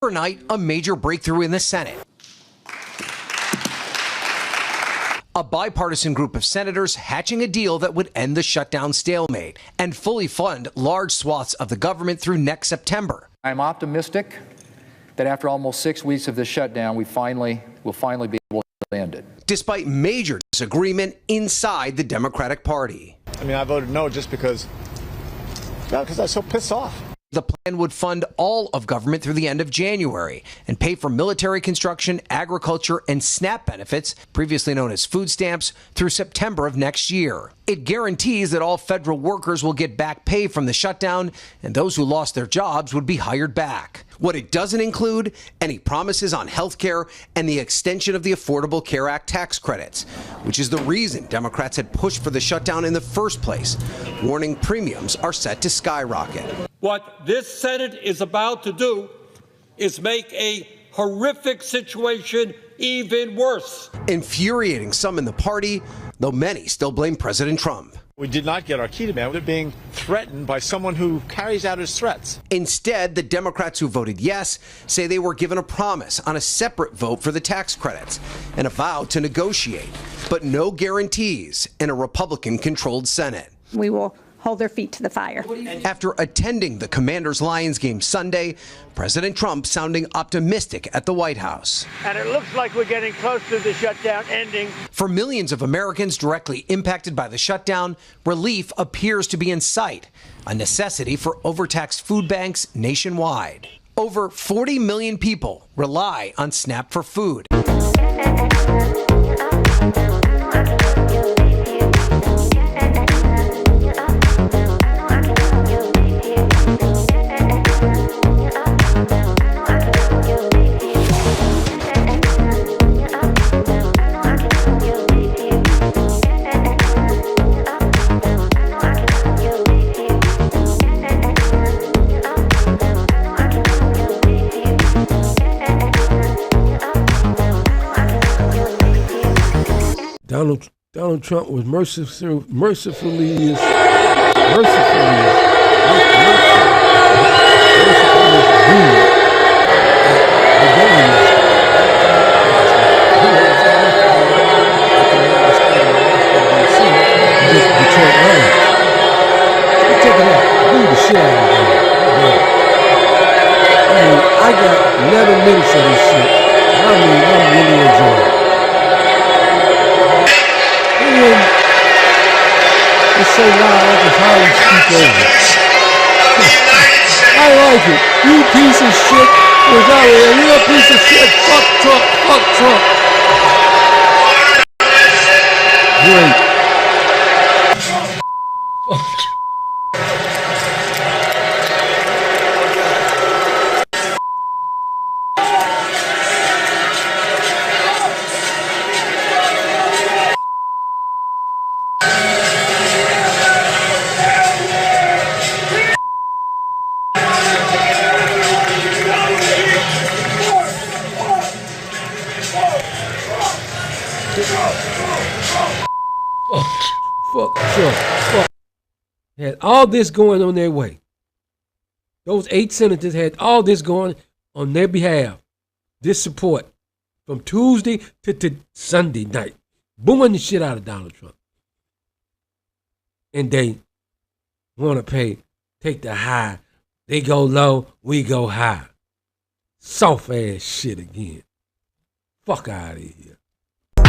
Overnight, a major breakthrough in the Senate. A bipartisan group of senators hatching a deal that would end the shutdown stalemate and fully fund large swaths of the government through next September. I'm optimistic that after almost 6 weeks of the shutdown, we'll finally be able to end it. Despite major disagreement inside the Democratic Party. I mean, I voted no just because I was so pissed off. The plan would fund all of government through the end of January and pay for military construction, agriculture, and SNAP benefits, previously known as food stamps, through September of next year. It guarantees that all federal workers will get back pay from the shutdown, and those who lost their jobs would be hired back. What it doesn't include, any promises on health care and the extension of the Affordable Care Act tax credits, which is the reason Democrats had pushed for the shutdown in the first place, warning premiums are set to skyrocket. What this Senate is about to do is make a horrific situation even worse. Infuriating some in the party, though many still blame President Trump. We did not get our key demand. We're being threatened by someone who carries out his threats. Instead, the Democrats who voted yes say they were given a promise on a separate vote for the tax credits and a vow to negotiate, but no guarantees in a Republican-controlled Senate. We will hold their feet to the fire. After attending the Commanders-Lions game Sunday, President Trump sounding optimistic at the White House. And it looks like we're getting close to the shutdown ending. For millions of Americans directly impacted by the shutdown, relief appears to be in sight, a necessity for overtaxed food banks nationwide. Over 40 million people rely on SNAP for food. Donald Trump was mercifully I got 11 minutes of this shit. I'm really enjoying it. It's so loud, I can hardly speak over it. I like it. You piece of shit was out here. You're a piece of shit. Fuck Trump. Fuck Trump. Great. Fuck Trump. Fuck. Had all this going on their way. Those 8 senators had all this going on their behalf. This support from Tuesday to Sunday night. Booming the shit out of Donald Trump. And they want to take the high. They go low, we go high. Soft ass shit again. Fuck out of here.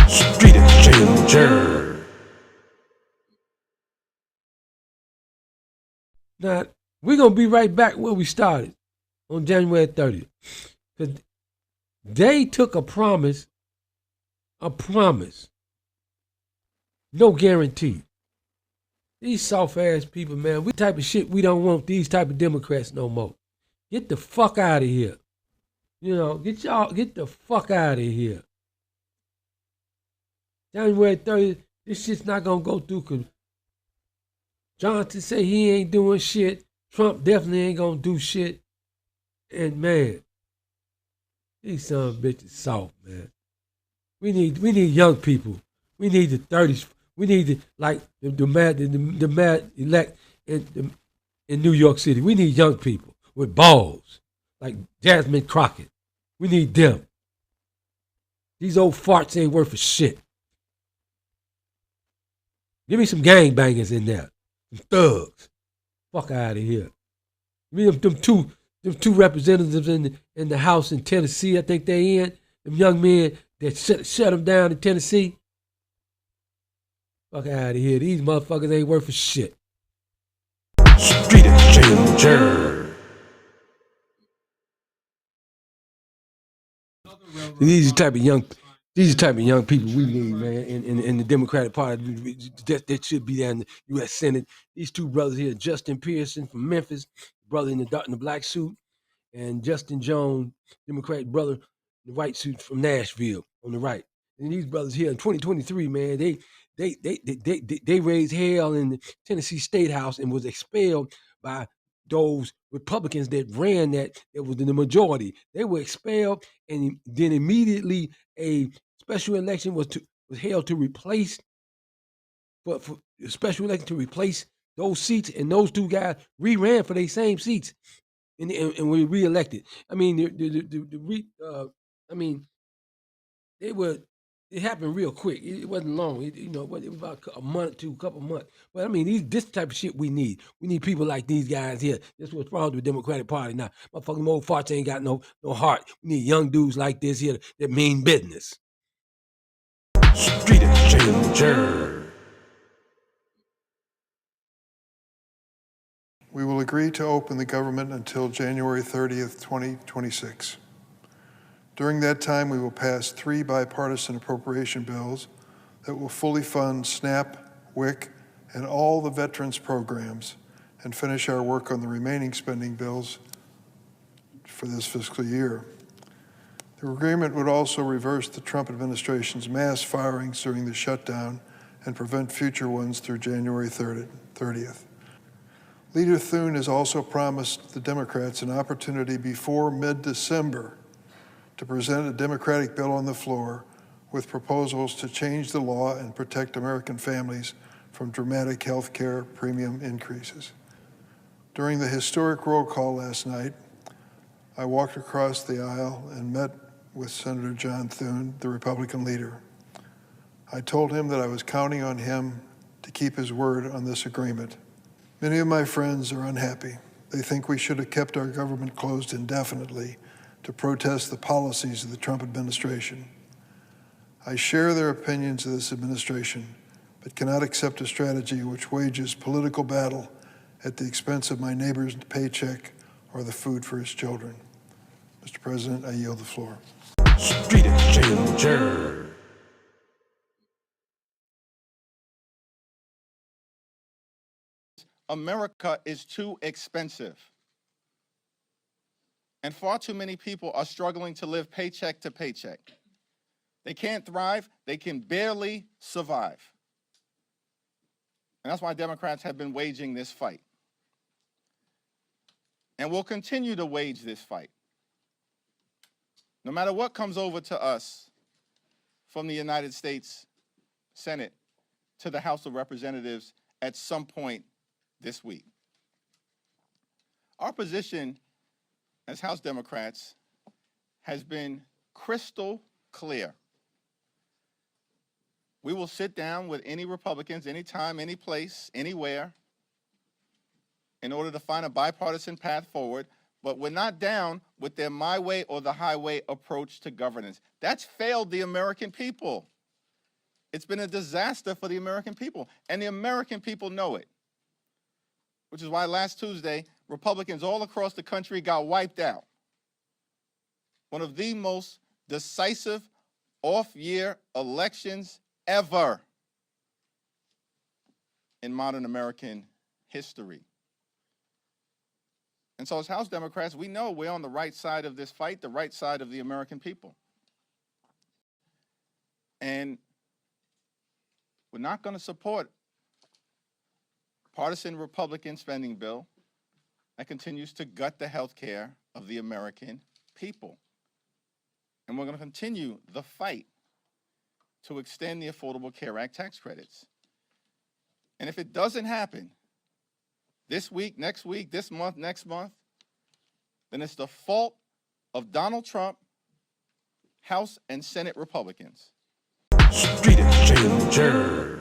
Street Exchanger. Now, we're going to be right back where we started on January 30th. Because they took a promise, no guarantee. These soft-ass people, man, we type of shit we don't want these type of Democrats no more. Get the fuck out of here. You know, get the fuck out of here. January 30th, this shit's not going to go through because Johnson say he ain't doing shit. Trump definitely ain't going to do shit. And, man, these son of bitches soft, man. We need young people. We need the 30s. We need the mad elect in New York City. We need young people with balls. like Jasmine Crockett. We need them. These old farts ain't worth a shit. Give me some gangbangers in there. Some thugs. Fuck out of here. Give me them two representatives in the House in Tennessee, I think they in. Them young men that shut them down in Tennessee. Fuck out of here. These motherfuckers ain't worth a shit. Street Exchanger. These are the type of young people we need, man, in the Democratic Party that should be there in the U.S. Senate. These two brothers here, Justin Pearson from Memphis, brother in the black suit, and Justin Jones, Democratic brother, the white suit from Nashville on the right. And these brothers here in 2023, man, they raised hell in the Tennessee State House and was expelled by those Republicans that ran that was in the majority. They were expelled, and then immediately a special election was held to replace for a special election to replace those seats, and those two guys re-ran for their same seats, and were reelected. I mean, it happened real quick. It wasn't long. It was about a month to a couple months. But I mean, this type of shit we need. We need people like these guys here. That's what's wrong with the Democratic Party now. Motherfucking old farts ain't got no heart. We need young dudes like this here that mean business. Street Exchanger. We will agree to open the government until January 30th, 2026. During that time, we will pass 3 bipartisan appropriation bills that will fully fund SNAP, WIC, and all the veterans programs, and finish our work on the remaining spending bills for this fiscal year. The agreement would also reverse the Trump administration's mass firings during the shutdown and prevent future ones through January 30th. Leader Thune has also promised the Democrats an opportunity before mid-December to present a Democratic bill on the floor with proposals to change the law and protect American families from dramatic health care premium increases. During the historic roll call last night, I walked across the aisle and met with Senator John Thune, the Republican leader. I told him that I was counting on him to keep his word on this agreement. Many of my friends are unhappy. They think we should have kept our government closed indefinitely to protest the policies of the Trump administration. I share their opinions of this administration, but cannot accept a strategy which wages political battle at the expense of my neighbor's paycheck or the food for his children. Mr. President, I yield the floor. Street Exchanger. America is too expensive. And far too many people are struggling to live paycheck to paycheck. They can't thrive, they can barely survive. And that's why Democrats have been waging this fight. And we'll continue to wage this fight. No matter what comes over to us from the United States Senate to the House of Representatives at some point this week. Our position as House Democrats has been crystal clear. We will sit down with any Republicans, anytime, any place, anywhere, in order to find a bipartisan path forward, but we're not down with their my way or the highway approach to governance. That's failed the American people. It's been a disaster for the American people, and the American people know it, which is why last Tuesday, Republicans all across the country got wiped out. One of the most decisive off-year elections ever in modern American history. And so as House Democrats, we know we're on the right side of this fight, the right side of the American people. And we're not going to support partisan Republican spending bill that continues to gut the health care of the American people. And we're going to continue the fight to extend the Affordable Care Act tax credits. And if it doesn't happen this week, next week, this month, next month, then it's the fault of Donald Trump, House and Senate Republicans. Street Exchanger.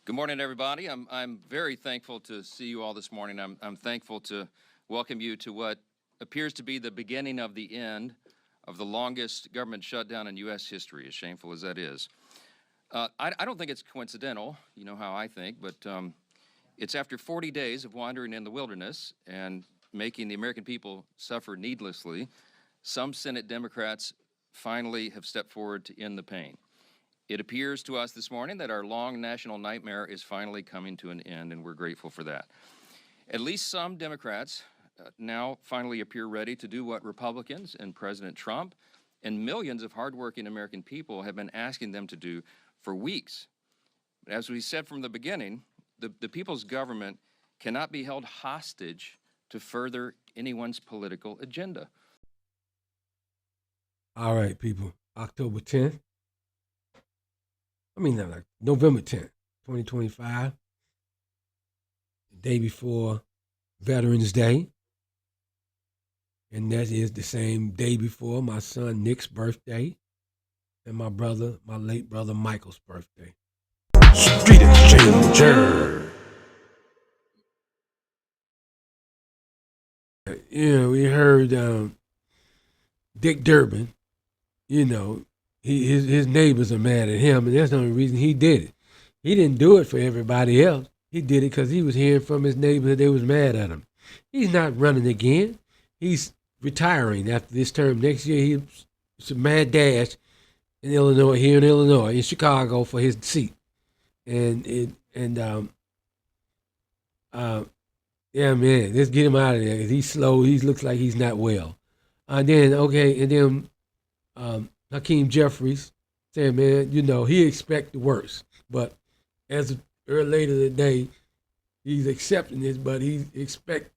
Good morning, everybody. I'm very thankful to see you all this morning. I'm thankful to welcome you to what appears to be the beginning of the end of the longest government shutdown in U.S. history, as shameful as that is. I don't think it's coincidental, you know how I think, but it's after 40 days of wandering in the wilderness and making the American people suffer needlessly, some Senate Democrats finally have stepped forward to end the pain. It appears to us this morning that our long national nightmare is finally coming to an end, and we're grateful for that. At least some Democrats now finally appear ready to do what Republicans and President Trump and millions of hardworking American people have been asking them to do for weeks. But as we said from the beginning, the people's government cannot be held hostage to further anyone's political agenda. All right, people. October 10th. November 10th, 2025. The day before Veterans Day. And that is the same day before my son Nick's birthday and my late brother Michael's birthday. Street Exchanger. Yeah, we heard Dick Durbin, his neighbors are mad at him, and that's the only reason he did it. He didn't do it for everybody else. He did it because he was hearing from his neighbors that they was mad at him. He's not running again. He's retiring after this term. Next year, it's a mad dash in Illinois, in Chicago for his seat. Yeah, man, let's get him out of there. He's slow. He looks like he's not well. And then Hakeem Jeffries said, man, he expect the worst. But as later today, he's accepting this, but he expect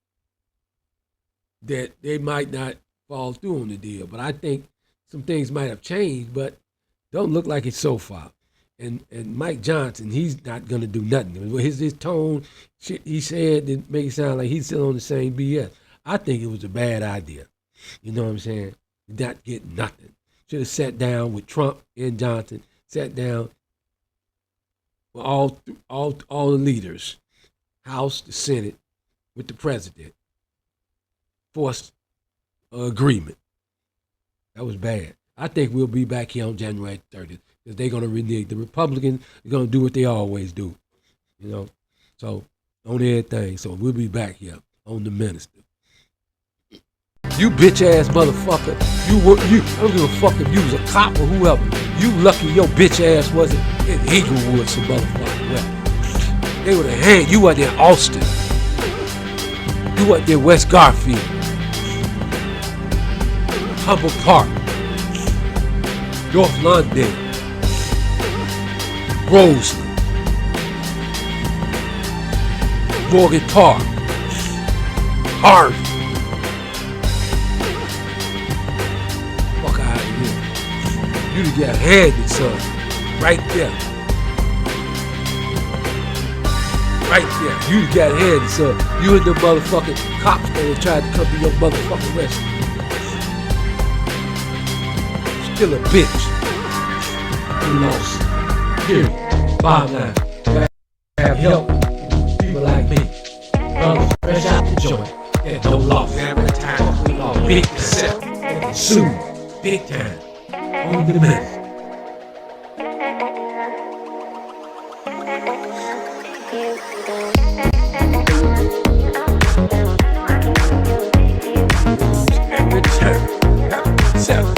that they might not fall through on the deal. But I think some things might have changed, but don't look like it so far. And Mike Johnson, he's not going to do nothing. His tone, shit he said, didn't make it sound like he's still on the same BS. I think it was a bad idea. You know what I'm saying? Not get nothing. Should have sat down with Trump and Johnson, sat down with all the leaders, House, the Senate, with the president, forced agreement. That was bad. I think we'll be back here on January 30th because they're going to renege. The Republicans are going to do what they always do, So on everything. So we'll be back here on the minister. You bitch ass motherfucker. I don't give a fuck if you was a cop or whoever. You lucky your bitch ass wasn't in Inglewood, some motherfucker. Well, they would have had you out there in Austin. You out there in West Garfield. Humboldt Park. North London. Roseland. Morgan Park. Harvey. You'd have got handed, son. Right there. Right there. You'd have got handed, son. You and the motherfucking cops that tried to come to your motherfucking rescue. Still a bitch. You lost. Period. Bottom line. Have help. People like me. Brothers fresh out the joint. And no loss. Every time we all big cassette. And soon. Big time. On the minute. Every turn, 7.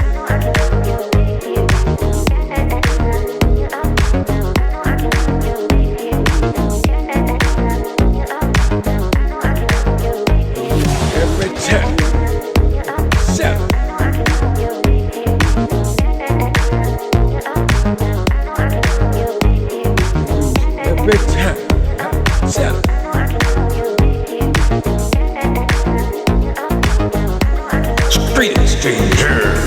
Every turn, 7. Every time, 7. Street Exchanger.